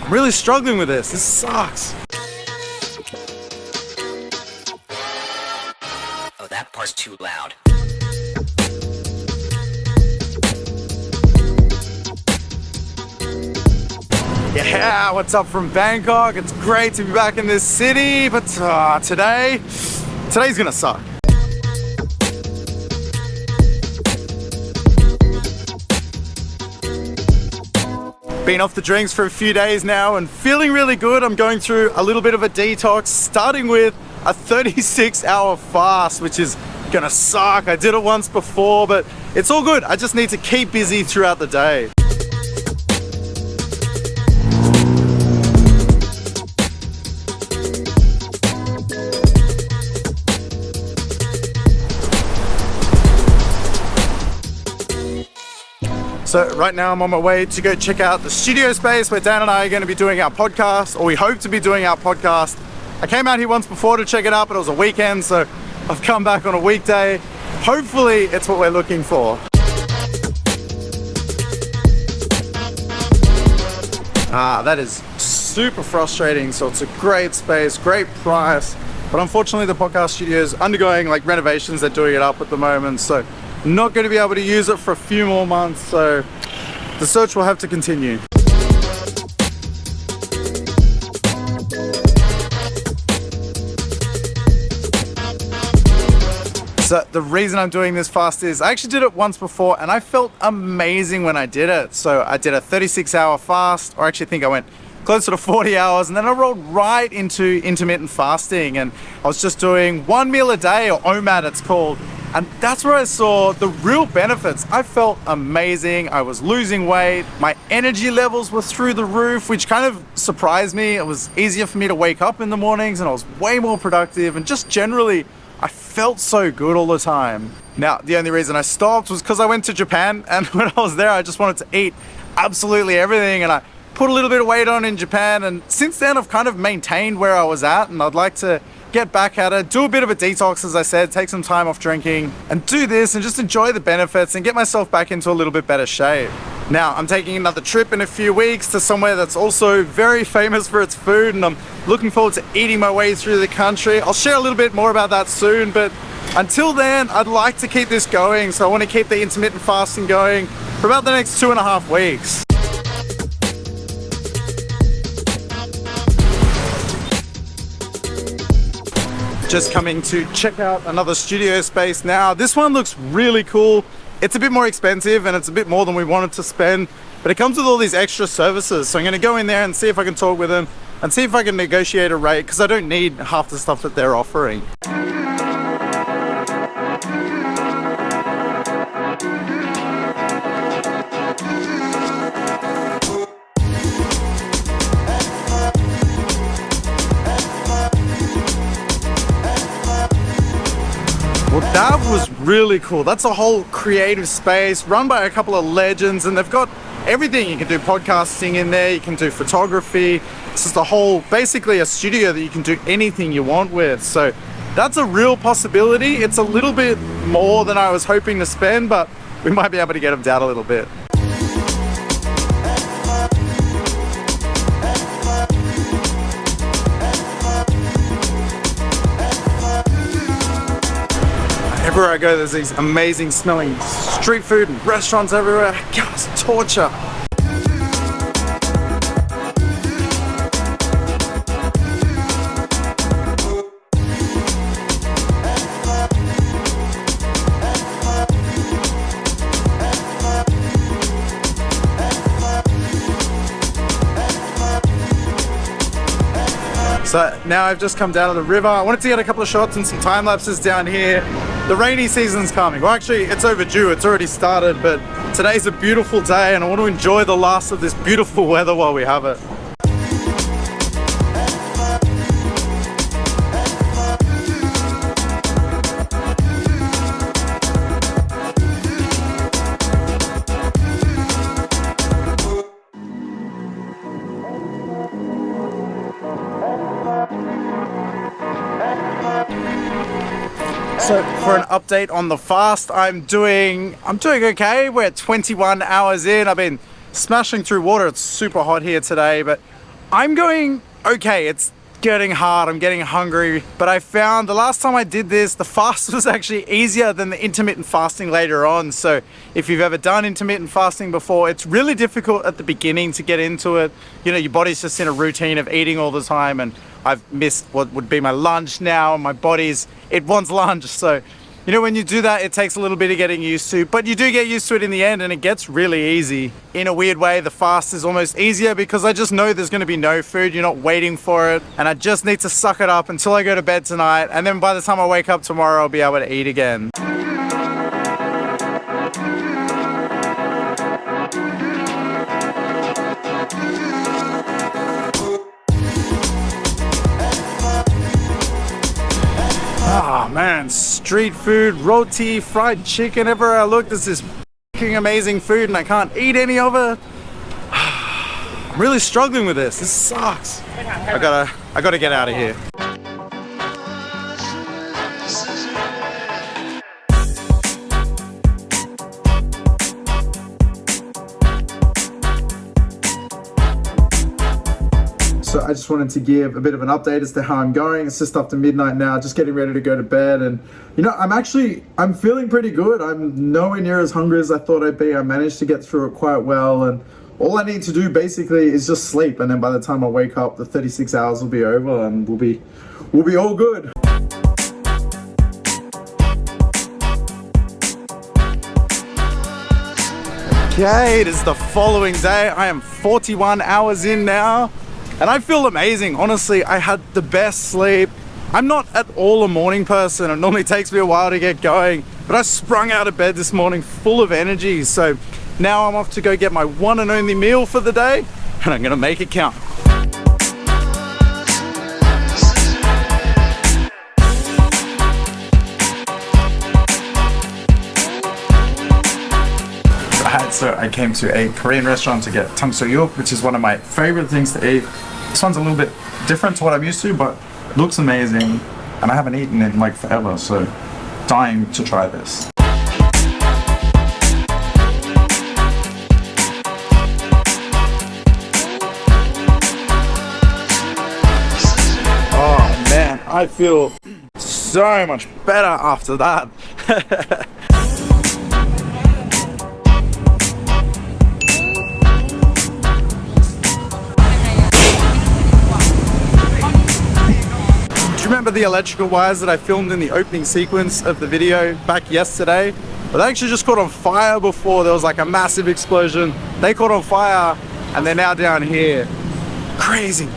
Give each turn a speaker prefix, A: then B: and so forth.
A: I'm really struggling with this. This sucks.
B: Oh, that part's too loud.
A: Yeah, what's up from Bangkok? It's great to be back in this city, but today's gonna suck. Been off the drinks for a few days now and feeling really good. I'm going through a little bit of a detox, starting with a 36-hour fast, which is gonna suck. I did it once before, but it's all good. I just need to keep busy throughout the day. So right now I'm on my way to go check out the studio space where Dan and I are going to be doing our podcast, or we hope to be doing our podcast. I came out here once before to check it out, but it was a weekend, so I've come back on a weekday. Hopefully it's what we're looking for. That is super frustrating. So it's a great space, great price, but unfortunately the podcast studio is undergoing like renovations. They're doing it up at the moment, so not going to be able to use it for a few more months, so the search will have to continue. So the reason I'm doing this fast is I actually did it once before and I felt amazing when I did it. So I did a 36-hour fast, or actually I think I went closer to 40 hours, and then I rolled right into intermittent fasting, and I was just doing one meal a day, or OMAD it's called. And that's where I saw the real benefits. I felt amazing. I was losing weight. My energy levels were through the roof, which kind of surprised me. It was easier for me to wake up in the mornings and I was way more productive, and just generally, I felt so good all the time. Now, the only reason I stopped was because I went to Japan, and when I was there, I just wanted to eat absolutely everything, and I put a little bit of weight on in Japan, and since then I've kind of maintained where I was at, and I'd like to get back at it, do a bit of a detox, as I said, take some time off drinking, and do this and just enjoy the benefits and get myself back into a little bit better shape. Now, I'm taking another trip in a few weeks to somewhere that's also very famous for its food, and I'm looking forward to eating my way through the country. I'll share a little bit more about that soon, but until then, I'd like to keep this going, so I want to keep the intermittent fasting going for about the next 2.5 weeks. Just coming to check out another studio space now. This one looks really cool. It's a bit more expensive and it's a bit more than we wanted to spend, but it comes with all these extra services. So I'm gonna go in there and see if I can talk with them and see if I can negotiate a rate, because I don't need half the stuff that they're offering. Well, that was really cool. That's a whole creative space run by a couple of legends, and they've got everything. You can do podcasting in there, you can do photography. It's just a whole, basically a studio that you can do anything you want with. So that's a real possibility. It's a little bit more than I was hoping to spend, but we might be able to get them down a little bit. Everywhere I go, there's these amazing smelling street food and restaurants everywhere. God, it's torture. So now I've just come down to the river. I wanted to get a couple of shots and some time lapses down here. The rainy season's coming. Well, actually, it's overdue. It's already started, but today's a beautiful day and I want to enjoy the last of this beautiful weather while we have it. So for an update on the fast, I'm doing okay. We're 21 hours in. I've been smashing through water. It's super hot here today, but I'm going okay. It's getting hard, I'm getting hungry, but I found the last time I did this, the fast was actually easier than the intermittent fasting later on. So if you've ever done intermittent fasting before, it's really difficult at the beginning to get into it. You know, your body's just in a routine of eating all the time, and I've missed what would be my lunch now, and my it wants lunch. So you know, when you do that, it takes a little bit of getting used to, but you do get used to it in the end, and it gets really easy. In a weird way, the fast is almost easier because I just know there's going to be no food. You're not waiting for it, and I just need to suck it up until I go to bed tonight, and then by the time I wake up tomorrow, I'll be able to eat again. Oh man, street food, roti, fried chicken, everywhere I look, there's this fucking amazing food and I can't eat any of it. I'm really struggling with this. This sucks. I gotta get out of here. So I just wanted to give a bit of an update as to how I'm going. It's just after midnight now, just getting ready to go to bed. And you know, I'm feeling pretty good. I'm nowhere near as hungry as I thought I'd be. I managed to get through it quite well. And all I need to do basically is just sleep. And then by the time I wake up, the 36 hours will be over and we'll be all good. Okay, it is the following day. I am 41 hours in now. And I feel amazing. Honestly, I had the best sleep. I'm not at all a morning person. It normally takes me a while to get going, but I sprung out of bed this morning full of energy. So now I'm off to go get my one and only meal for the day, and I'm gonna make it count. So I came to a Korean restaurant to get 탕수육, which is one of my favorite things to eat. This one's a little bit different to what I'm used to, but looks amazing. And I haven't eaten it in like forever, so dying to try this. Oh man, I feel so much better after that. Remember the electrical wires that I filmed in the opening sequence of the video back yesterday? But they actually just caught on fire before. There was like a massive explosion. They caught on fire and they're now down here. Crazy.